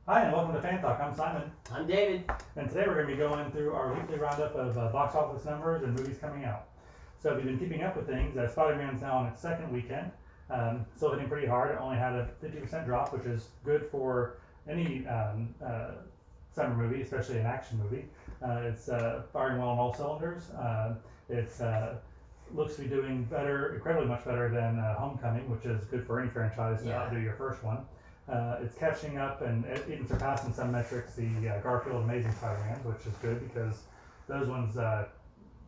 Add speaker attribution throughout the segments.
Speaker 1: Hi, and welcome to Fan Talk. I'm Simon,
Speaker 2: I'm David.
Speaker 1: and today we're going to be going through our weekly roundup of box office numbers and movies coming out. So, if you've been keeping up with things, Spider-Man's now on its second weekend. Still hitting pretty hard. It only had a 50% drop, which is good for any summer movie, especially an action movie. It's firing well on all cylinders. It's looks to be doing better, incredibly much better than Homecoming, which is good for any franchise to outdo your first one. It's catching up and even surpassing some metrics the Garfield Amazing Spider-Man, which is good because those ones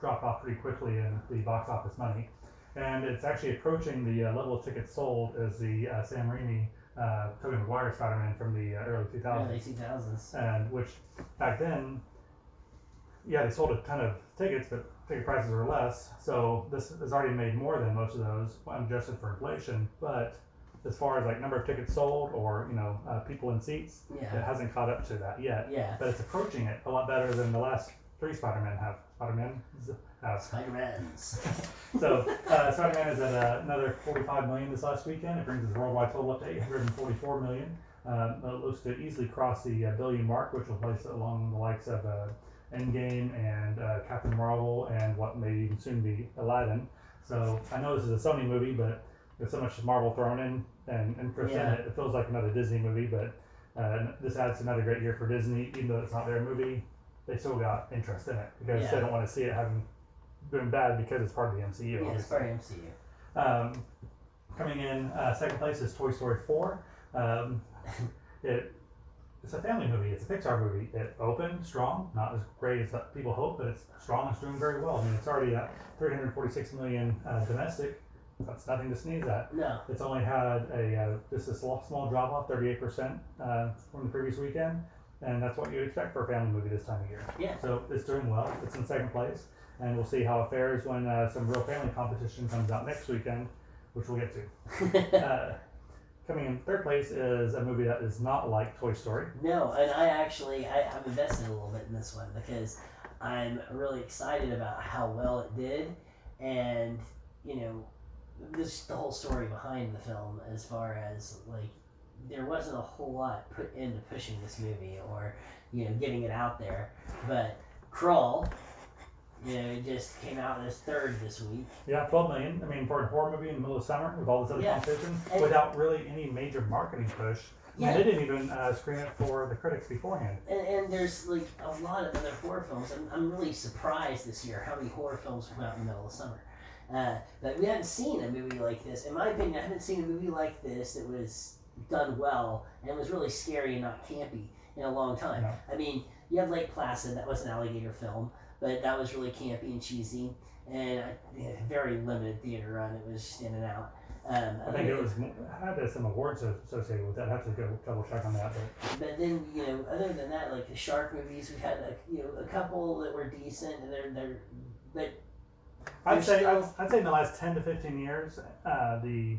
Speaker 1: dropped off pretty quickly in the box office money. And it's actually approaching the level of tickets sold as the Sam Raimi Tobey Maguire Spider-Man from the early 2000s.
Speaker 2: Early 2000s.
Speaker 1: And which back then, they sold a ton of tickets, but ticket prices were less. So this has already made more than most of those, adjusted for inflation. But as far as like number of tickets sold or people in seats, it hasn't caught up to that yet.
Speaker 2: Yeah.
Speaker 1: But it's approaching it a lot better than the last three Spider-Man have.
Speaker 2: Spider-Mans.
Speaker 1: So Spider-Man is at another 45 million this last weekend. It brings its worldwide total up to 844 million. It looks to easily cross the billion mark, which will place it along the likes of Endgame and Captain Marvel and what may even soon be Aladdin. So I know this is a Sony movie, but there's so much Marvel thrown in and interest in it. It feels like another Disney movie, but this adds another great year for Disney. Even though it's not their movie, they still got interest in it because they don't want to see it doing bad because it's part of the MCU.
Speaker 2: Yeah, it's part of MCU.
Speaker 1: Coming in second place is Toy Story 4. It's a family movie. It's a Pixar movie. It opened strong, not as great as people hope, but it's strong. It's doing very well. I mean, it's already at 346 million domestic. That's nothing to sneeze at.
Speaker 2: No.
Speaker 1: It's only had just a small drop off, 38% from the previous weekend, and that's what you'd expect for a family movie this time of year.
Speaker 2: Yeah.
Speaker 1: So it's doing well. It's in second place, and we'll see how it fares when some real family competition comes out next weekend, which we'll get to. Coming in third place is a movie that is not like Toy Story.
Speaker 2: No, and I'm invested a little bit in this one because I'm really excited about how well it did, and just the whole story behind the film, as far as like there wasn't a whole lot put into pushing this movie or getting it out there, but Crawl, it just came out as third this week.
Speaker 1: Yeah, 12 million. I mean, for a horror movie in the middle of summer with all this other competition, without really any major marketing push. Yeah. And they didn't even screen it for the critics beforehand.
Speaker 2: And there's like a lot of other horror films. I'm really surprised this year how many horror films come out in the middle of summer. But we haven't seen a movie like this. In my opinion, I haven't seen a movie like this that was done well and was really scary and not campy in a long time.
Speaker 1: No.
Speaker 2: I mean, you have Lake Placid, that was an alligator film, but that was really campy and cheesy, and very limited theater run. It was just in and out.
Speaker 1: I think it had some awards associated with that. I have to go double check on that.
Speaker 2: But then other than that, like the shark movies, we had a couple that were decent, and but
Speaker 1: I'd say in the last 10 to 15 years, the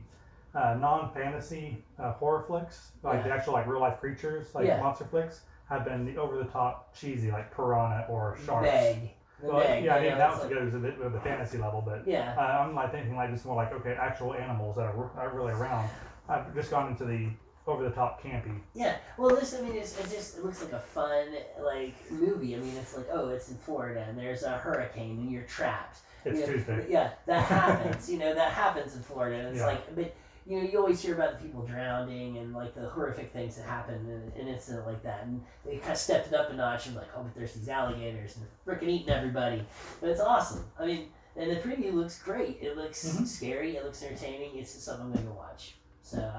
Speaker 1: non-fantasy horror flicks, like the actual like real life creatures, like monster flicks, have been the over-the-top cheesy, like Piranha or Sharks. That was good. It was a bit of the fantasy level, but I'm like thinking like just more like actual animals that are really around. I've just gone into the over-the-top campy.
Speaker 2: Yeah, well, it looks like a fun like movie. I mean, it's like it's in Florida and there's a hurricane and you're trapped.
Speaker 1: It's Tuesday.
Speaker 2: Yeah, that happens. That happens in Florida, and it's but. You always hear about the people drowning and like the horrific things that happen in an incident like that, and they kind of stepped it up a notch and like, but there's these alligators and they're freaking eating everybody. But it's awesome. I mean, and the preview looks great. It looks scary. It looks entertaining. It's just something I'm going to watch. So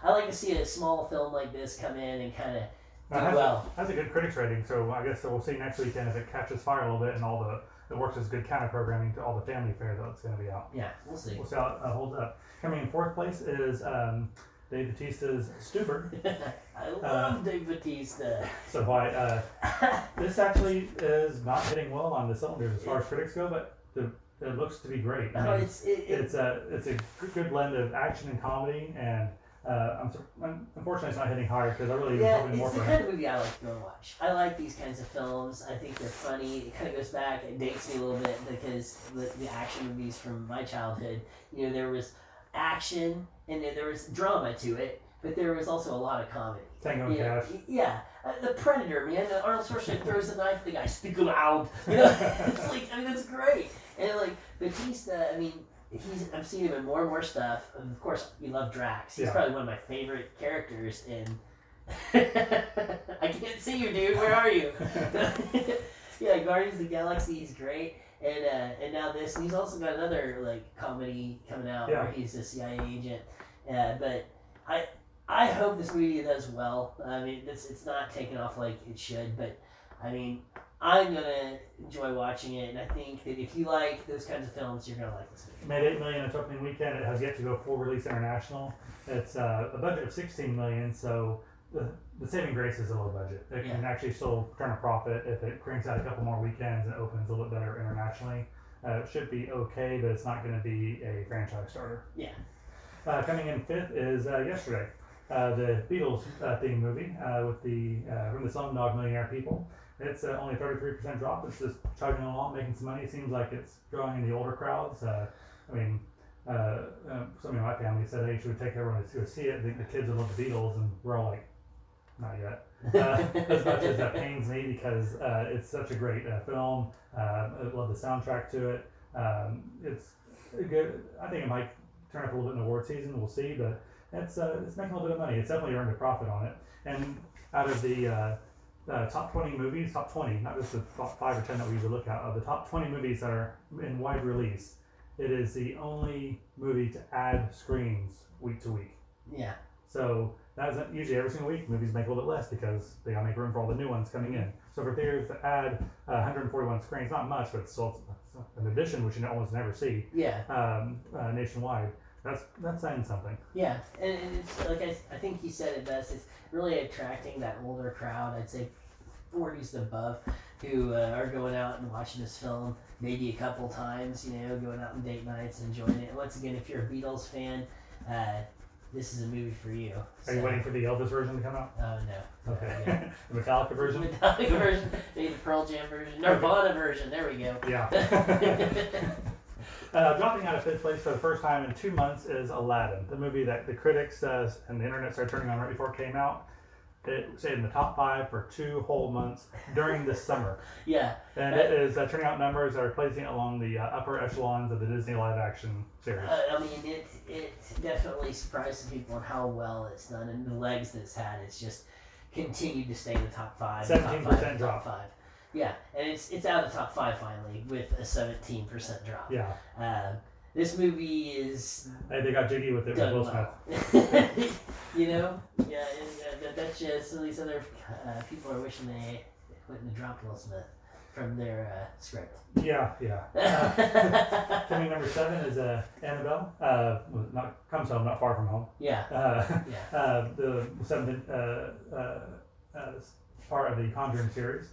Speaker 2: I like to see a small film like this come in and kind of do well.
Speaker 1: That's a good critics rating. So I guess we'll see next weekend if it catches fire a little bit and it works as good counter programming to all the family fare that's going to be out.
Speaker 2: Yeah, we'll see.
Speaker 1: We'll see how it holds up. Coming in fourth place is Dave Bautista's Stuber.
Speaker 2: I love Dave Bautista.
Speaker 1: So this actually is not hitting well on the cylinders as far as critics go, but it looks to be great. I mean, it's a good blend of action and comedy, and unfortunately it's not hitting hard because I really was hoping more for it.
Speaker 2: It's the kind of movie I like to go and watch. I like these kinds of films. I think they're funny. It kind of goes back, it dates me a little bit because the action movies from my childhood, there was action and there was drama to it, but there was also a lot of comedy.
Speaker 1: Tango and Cash.
Speaker 2: Yeah. The Predator, man. Arnold Schwarzenegger throws the knife, the guy, speak loud. You know, it's like, I mean, that's great. And like, Batista, I mean, I'm seeing him in more and more stuff. Of course, we love Drax. He's probably one of my favorite characters in. I can't see you, dude. Where are you? Yeah, Guardians of the Galaxy. He's great. And now this, and he's also got another like comedy coming out where he's a CIA agent. But I hope this movie does well. I mean, it's not taking off like it should, but I mean, I'm gonna enjoy watching it, and I think that if you like those kinds of films, you're gonna like this movie.
Speaker 1: Made $8 million its opening weekend. It has yet to go full release international. It's a budget of $16 million, so the saving grace is a low budget. It can actually still turn a profit if it cranks out a couple more weekends and opens a little bit better internationally. It should be okay, but it's not going to be a franchise starter.
Speaker 2: Yeah.
Speaker 1: Coming in fifth is yesterday, the Beatles theme movie with from the Slumdog Millionaire people. It's only a 33% drop. It's just chugging along, making some money. It seems like it's drawing in the older crowds. I mean, somebody in my family said, hey, you should take everyone to go see it. The kids would love the Beatles, and we're all like, not yet. As much as that pains me because it's such a great film. I love the soundtrack to it. It's good. I think it might turn up a little bit in the award season. We'll see, but it's making a little bit of money. It's definitely earned a profit on it. And out of the top 20 movies, top 20, not just the top 5 or 10 that we usually look at, of the top 20 movies that are in wide release, it is the only movie to add screens week to week.
Speaker 2: Yeah.
Speaker 1: So that's usually every single week movies make a little bit less because they gotta make room for all the new ones coming in. So for theaters to add 141 screens, not much, but it's still an addition which you almost never see.
Speaker 2: Yeah.
Speaker 1: Nationwide, that's saying something.
Speaker 2: Yeah, and it's like I think he said it best. It's really attracting that older crowd. I'd say 40s and above, who are going out and watching this film maybe a couple times. You know, going out on date nights and enjoying it. And once again, if you're a Beatles fan, this is a movie for you.
Speaker 1: Are you waiting for the Elvis version to come out?
Speaker 2: Oh no.
Speaker 1: Okay. The Metallica version.
Speaker 2: Metallica version, maybe the Pearl Jam version, Nirvana version. There we go.
Speaker 1: Yeah. Dropping out of fifth place for the first time in 2 months is Aladdin, the movie that the critics and the internet started turning on right before it came out. It stayed in the top 5 for 2 whole months during this summer.
Speaker 2: Yeah.
Speaker 1: And it is turning out numbers that are placing it along the upper echelons of the Disney live action series.
Speaker 2: I mean, it definitely surprised some people on how well it's done and the legs that it's had. It's just continued to stay in the top 5.
Speaker 1: 17% drop.
Speaker 2: Top 5. Yeah, and it's out of the top 5 finally with a 17% drop.
Speaker 1: Yeah.
Speaker 2: This movie is.
Speaker 1: They got jiggy with it with Will Smith.
Speaker 2: You know, yeah, that's just some of these other people are wishing they wouldn't have dropped Will Smith from their script.
Speaker 1: Yeah. Coming number 7 is Annabelle. Comes home, not far from home.
Speaker 2: Yeah.
Speaker 1: The 7th part of the Conjuring series.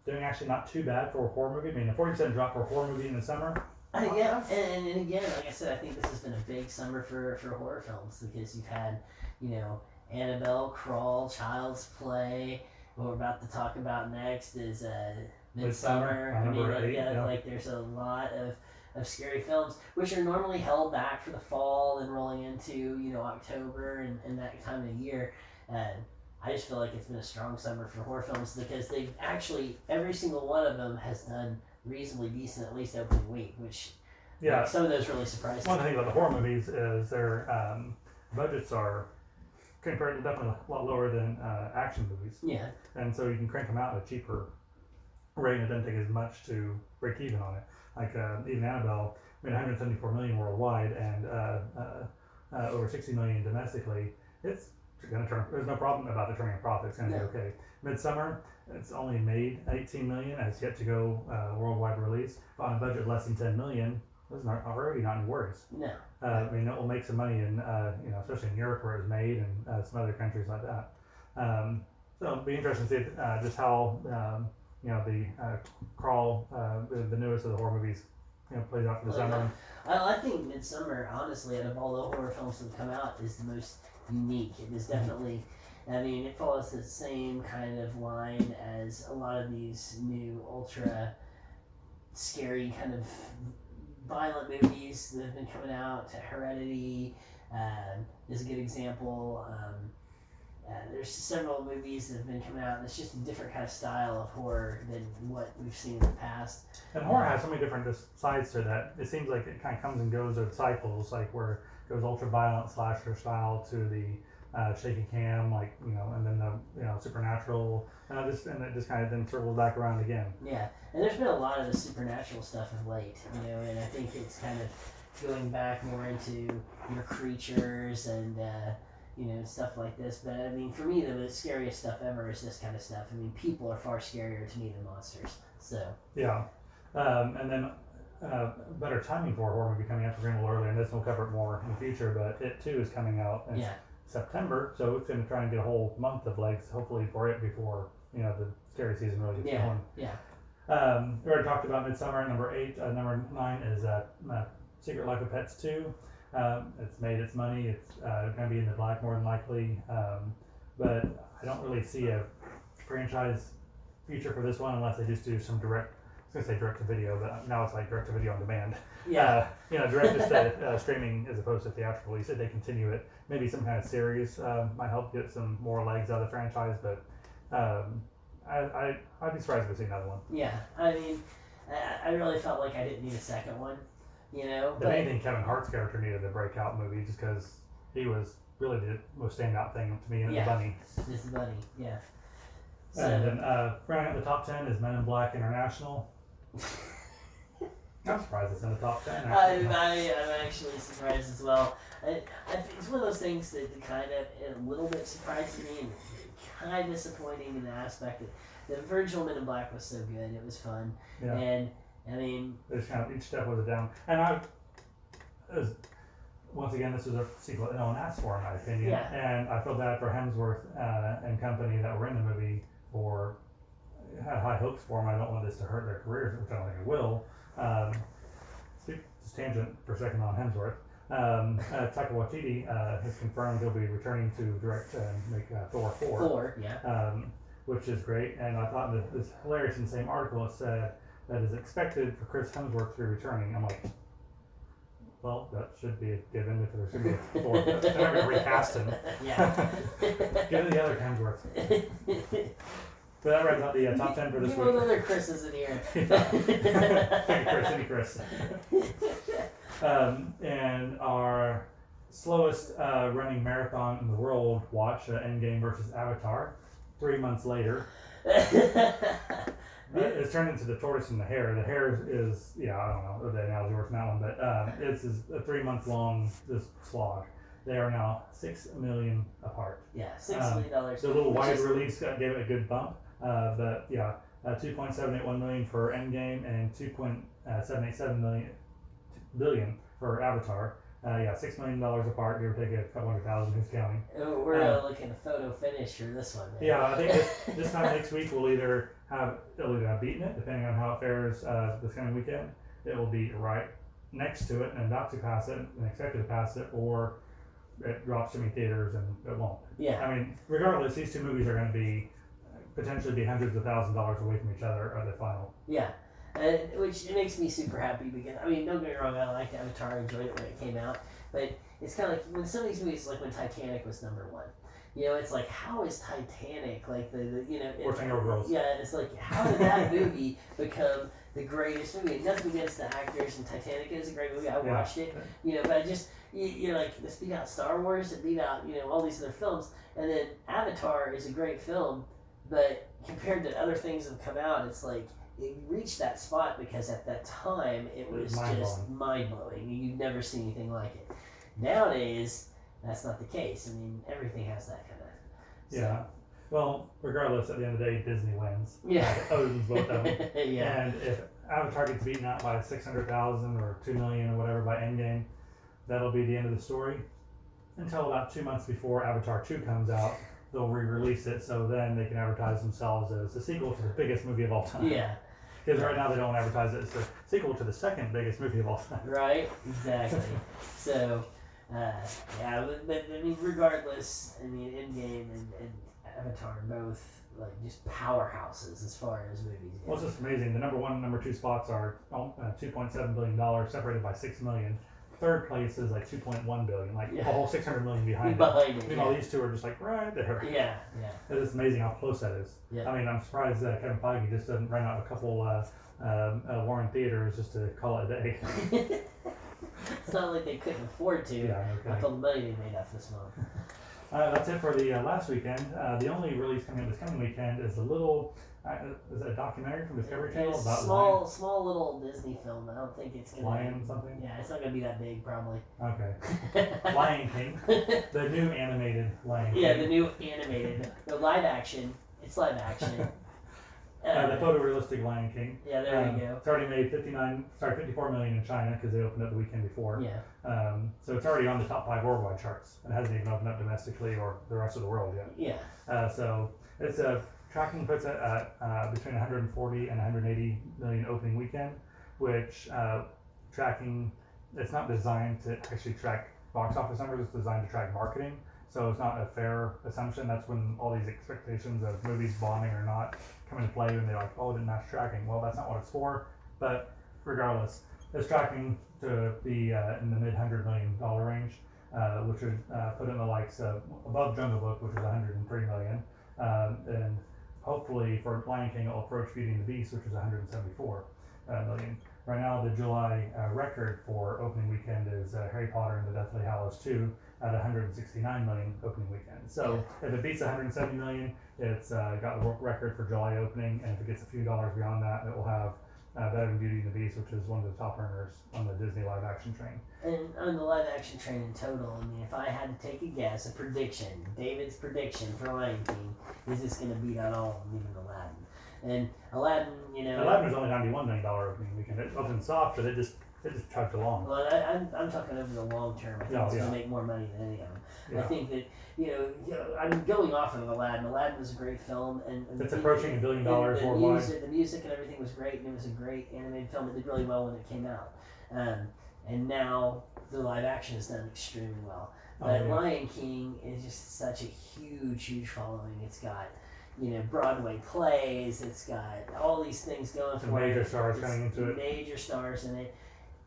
Speaker 1: Doing actually not too bad for a horror movie. I mean, a 40% drop for a horror movie in the summer.
Speaker 2: Yeah, and again, like I said, I think this has been a big summer for horror films because you've had, you know, Annabelle, Crawl, Child's Play. What we're about to talk about next is Midsummer. I mean, like there's a lot of scary films which are normally held back for the fall and rolling into, you know, October and that time of year. I just feel like it's been a strong summer for horror films because they've actually, every single one of them has done reasonably decent, at least opening week, which some of those really surprised me.
Speaker 1: One thing about the horror movies is their budgets are compared to definitely a lot lower than action movies.
Speaker 2: Yeah.
Speaker 1: And so you can crank them out at a cheaper rate and it doesn't take as much to break even on it. Like even Annabelle made 174 million worldwide and over 60 million domestically. It's going to turn. There's no problem about it turning a profit. It's going to be okay. Midsummer, it's only made 18 million. It's yet to go worldwide release. But on a budget of less than 10 million, there's already not any worries.
Speaker 2: No.
Speaker 1: I mean, it will make some money in, especially in Europe where it's made and some other countries like that. So it'll be interesting to see just how the Crawl, the newest of the horror movies, plays out for the summer.
Speaker 2: I think Midsummer, honestly, out of all the horror films that have come out, is the most unique. It is definitely, I mean, it follows the same kind of line as a lot of these new ultra scary kind of violent movies that have been coming out. Heredity, is a good example. There's several movies that have been coming out, and it's just a different kind of style of horror than what we've seen in the past.
Speaker 1: And horror has so many different sides to that. It seems like it kind of comes and goes with cycles, like where it goes ultra violent slasher style to the shaky cam, like, and then the supernatural, and it just kind of then circles back around again.
Speaker 2: Yeah, and there's been a lot of the supernatural stuff of late, and I think it's kind of going back more into your creatures and stuff like this. But I mean, for me, the scariest stuff ever is this kind of stuff. I mean, people are far scarier to me than monsters. So
Speaker 1: yeah, and then better timing for a horror movie coming out for a little earlier, and this will cover it more in the future. But it too is coming out in September, so it's going to try and get a whole month of legs, hopefully, for it before the scary season really gets going.
Speaker 2: Yeah.
Speaker 1: We already talked about Midsummer. Number 8, number 9 is Secret Life of Pets 2. It's made its money. It's going to be in the black more than likely, but I don't really see a franchise future for this one unless they just do some direct. I was going to say direct to video, but now it's like direct to video on demand.
Speaker 2: Yeah.
Speaker 1: Direct to streaming as opposed to theatrical release. If they continue it, maybe some kind of series might help get some more legs out of the franchise. But I'd be surprised if we see another one.
Speaker 2: Yeah, I mean, I really felt like I didn't need a second one.
Speaker 1: If anything, Kevin Hart's character needed a breakout movie just because he was really the most standout thing to me in the Bunny.
Speaker 2: It's the Bunny, yeah. So,
Speaker 1: and then rounding out the top 10 is Men in Black International. I'm surprised it's in the top 10.
Speaker 2: I'm actually surprised as well. I think it's one of those things that kind of a little bit surprised me and kind of disappointing in the aspect that the original Men in Black was so good. It was fun.
Speaker 1: Yeah.
Speaker 2: And I mean,
Speaker 1: there's kind of each step was a down. And once again, this was a sequel that no one asked for, in my opinion.
Speaker 2: Yeah.
Speaker 1: And I feel bad for Hemsworth and company that were in the movie for had high hopes for them. I don't want this to hurt their careers, which I don't think it will. Just tangent for a second on Hemsworth. Taika Waititi has confirmed he'll be returning to direct and make Thor 4.
Speaker 2: Thor, yeah.
Speaker 1: Which is great. And I thought that it's hilarious in the same article it said that is expected for Chris Hemsworth to be returning. I'm like, well, that should be a given if there's going to be a Thor. They're not going to recast him.
Speaker 2: Yeah.
Speaker 1: Give it the other Hemsworth. So that wraps up the top 10 for this week.
Speaker 2: Give another Chris isn't here.
Speaker 1: Any Chris. And our slowest running marathon in the world watch, Endgame versus Avatar, 3 months later. It's turned into the tortoise and the hare. The hare is, I don't know if the analogy works in that one, but it's a 3 month long slog. They are now 6 million apart.
Speaker 2: Yeah, $6 million.
Speaker 1: The little wide release gave it a good bump. But 2.781 million for Endgame and 2.787 billion for Avatar. $6 million apart. Give or take a couple 100,000. Who's counting?
Speaker 2: Oh, we're looking at photo finish for this one. Man.
Speaker 1: Yeah, I think this time next week it'll either have beaten it, depending on how it fares this coming weekend. It will be right next to it and not to pass it and expected to pass it, or it drops to me theaters and it won't.
Speaker 2: Yeah.
Speaker 1: I mean, regardless, these two movies are going to be potentially be hundreds of thousands of dollars away from each other at the final.
Speaker 2: Yeah, which it makes me super happy because, I mean, don't get me wrong, I liked Avatar, I enjoyed it when it came out, but it's kind of like when some of these movies, like when Titanic was number one, it's like, how is Titanic, like the
Speaker 1: 14-year-old girls.
Speaker 2: Yeah, it's like, how did that movie become the greatest movie? And nothing against the actors, and Titanic is a great movie, I watched it, but I just, you're like, this beat out Star Wars, it beat out, all these other films, and then Avatar is a great film, but compared to other things that have come out, it's like it reached that spot because at that time it was just mind-blowing. You'd never see anything like it. Nowadays, that's not the case. I mean, everything has that kind of...
Speaker 1: Yeah. Well, regardless, at the end of the day, Disney wins.
Speaker 2: Yeah.
Speaker 1: Owns both of them.
Speaker 2: Yeah.
Speaker 1: And if Avatar gets beaten out by 600,000 or 2 million or whatever by Endgame, that'll be the end of the story. Until about 2 months before Avatar 2 comes out, they'll re-release it, so then they can advertise themselves as the sequel to the biggest movie of all time.
Speaker 2: Yeah.
Speaker 1: Because right now they don't advertise it as the sequel to the second biggest movie of all time.
Speaker 2: Right, exactly. So, but I mean, regardless, I mean, Endgame and Avatar are both like just powerhouses as far as movies go.
Speaker 1: Well, it's just amazing. The number one and number two spots are $2.7 billion, separated by 6 million. third place is like 2.1 billion, like
Speaker 2: Yeah.
Speaker 1: a whole 600 million behind it.
Speaker 2: Behind it,
Speaker 1: Meanwhile, these two are just like right there.
Speaker 2: yeah.
Speaker 1: It's amazing how close that is.
Speaker 2: Yeah.
Speaker 1: I mean, I'm surprised that Kevin Feige just doesn't rent out a couple Warren theaters just to call it a day.
Speaker 2: It's not like they couldn't afford to.
Speaker 1: Yeah, no
Speaker 2: With all the money they made off this month.
Speaker 1: That's it for the last weekend. The only release coming up this coming weekend is a little, is it a documentary from Discovery Channel
Speaker 2: It's
Speaker 1: about
Speaker 2: small little Disney film. I don't think it's gonna
Speaker 1: Lion something?
Speaker 2: Yeah, it's not gonna be that big probably.
Speaker 1: Okay. Lion King, the new animated Lion King.
Speaker 2: Yeah, the new animated, no live action. It's live action.
Speaker 1: The photorealistic Lion King.
Speaker 2: Yeah, there you go.
Speaker 1: It's already made 54 million in China because they opened up the weekend before.
Speaker 2: Yeah.
Speaker 1: So it's already on the top 5 worldwide charts. It hasn't even opened up domestically or the rest of the world yet.
Speaker 2: Yeah.
Speaker 1: So it's tracking puts it at between 140 and 180 million opening weekend, which tracking, it's not designed to actually track box office numbers, it's designed to track marketing. So it's not a fair assumption. That's when all these expectations of movies bombing or not come into play when they're like, oh, it didn't match tracking. Well, that's not what it's for. But regardless, it's tracking to be in the mid $100 million range, which would put it in the likes of above Jungle Book, which is 103 million. And hopefully for Lion King, it'll approach Beauty and the Beast, which is 174 million. Right now, the July record for opening weekend is Harry Potter and the Deathly Hallows 2 at 169 million opening weekend. So if it beats 170 million, it's got the world record for July opening, and if it gets a few dollars beyond that, it will have better than Beauty and the Beast, which is one of the top earners on the Disney live action train.
Speaker 2: And on the live action train in total, I mean, if I had to take a guess, a prediction, David's prediction for Lion King, is this going to beat out all of them, even Aladdin? And Aladdin, you know,
Speaker 1: Aladdin was only $91 million opening weekend. It opened soft, but it just chugged along.
Speaker 2: Well, I'm talking over the long term. I think it's going to make more money than any of them.
Speaker 1: Yeah.
Speaker 2: I think that, you know, I'm going off of Aladdin. Aladdin was a great film, and
Speaker 1: It's approaching $1 billion worldwide.
Speaker 2: The music and everything was great, and it was a great animated film. It did really well when it came out, and now the live action has done extremely well. But Lion King is just such a huge following. It's got, you know, Broadway plays. It's got all these things going for it.
Speaker 1: Major stars coming into it.
Speaker 2: Major stars in it.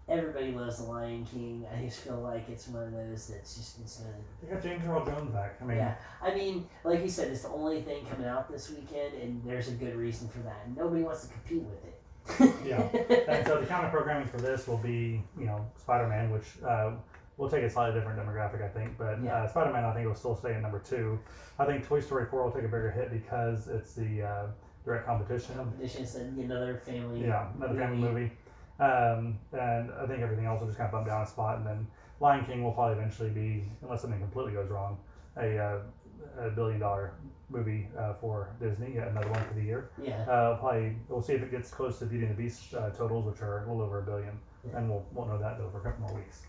Speaker 2: Everybody loves the Lion King. I just feel like it's one of those that's just insane.
Speaker 1: They got James Earl Jones back.
Speaker 2: I mean, like you said, it's the only thing coming out this weekend, and there's a good reason for that. And nobody wants to compete with it.
Speaker 1: Yeah. And so the counter programming for this will be, you know, Spider-Man, which will take a slightly different demographic, I think. But Spider-Man, I think, will still stay at number 2. I think Toy Story 4 will take a bigger hit because it's the direct competition.
Speaker 2: Competition, so another family.
Speaker 1: Yeah, another family movie. And I think everything else will just kind of bump down a spot, and then Lion King will probably eventually be, unless something completely goes wrong, a $1 billion movie for Disney, another one for the year. We'll see if it gets close to Beauty and the Beast totals, which are a little over $1 billion, and won't know that though for a couple more weeks.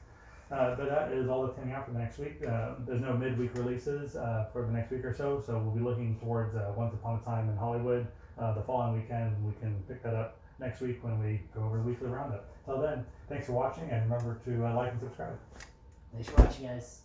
Speaker 1: But that is all that's coming out for the next week. There's no midweek releases for the next week or so, so we'll be looking towards Once Upon a Time in Hollywood the following weekend. We can pick that up next week when we go over the weekly roundup. Till then, thanks for watching, and remember to like and subscribe.
Speaker 2: Thanks for watching, guys.